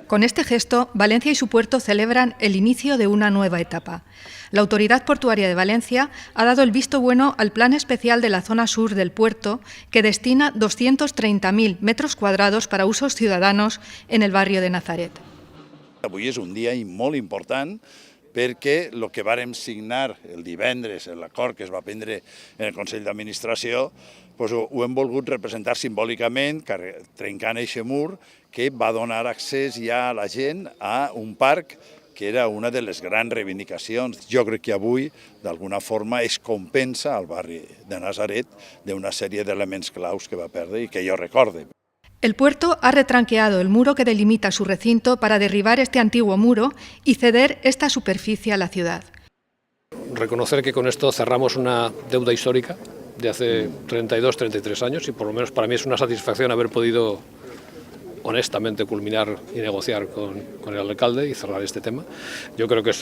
Con este gesto, Valencia y su puerto celebran el inicio de una nueva etapa. La Autoridad Portuaria de Valencia ha dado el visto bueno al Plan Especial de la Zona Sur del puerto, que destina 230.000 metros quadrados para usos ciudadanos en el barrio de Nazaret. Avui és un dia molt important perquè el que vàrem signar el divendres, l'acord que es va prendre en el Consell d'Administració, doncs ho hem volgut representar simbòlicament, trencant aquest mur que va donar accés ja a la gent a un parc que era una de les grans reivindicacions. Jo crec que avui, d'alguna forma, es compensa al barri de Nazaret d'una sèrie d'elements claus que va perdre i que jo recorde. El puerto ha retranqueado el muro que delimita su recinto para derribar este antiguo muro y ceder esta superficie a la ciudad. Reconocer que con esto cerramos una deuda histórica de hace 32, 33 años y por lo menos para mí es una satisfacción haber podido honestamente culminar y negociar con el alcalde y cerrar este tema. Yo creo que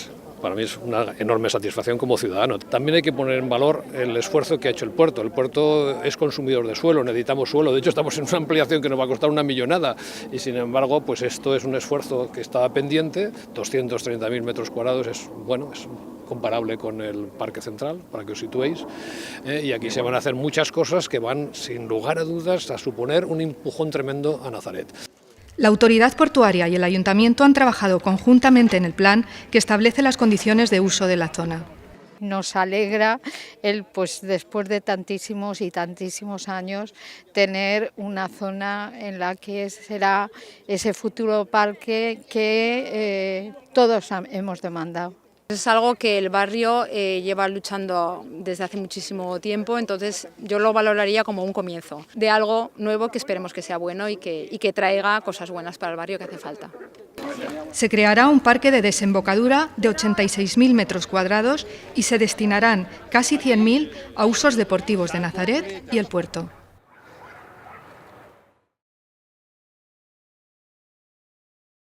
para mí es una enorme satisfacción como ciudadano. También hay que poner en valor el esfuerzo que ha hecho el puerto. El puerto es consumidor de suelo, necesitamos suelo. De hecho, estamos en una ampliación que nos va a costar 1 millonada y sin embargo, pues esto es un esfuerzo que estaba pendiente. 230.000 metros cuadrados es comparable con el Parque Central, para que os situéis, y aquí se van a hacer muchas cosas que van, sin lugar a dudas, a suponer un empujón tremendo a Nazaret. La Autoridad Portuaria y el Ayuntamiento han trabajado conjuntamente en el plan que establece las condiciones de uso de la zona. Nos alegra después de tantísimos y tantísimos años tener una zona en la que será ese futuro parque que todos hemos demandado. Es algo que el barrio lleva luchando desde hace muchísimo tiempo, entonces yo lo valoraría como un comienzo de algo nuevo que esperemos que sea bueno y que traiga cosas buenas para el barrio que hace falta. Se creará un parque de desembocadura de 86.000 metros cuadrados y se destinarán casi 100.000 a usos deportivos de Nazaret y el puerto.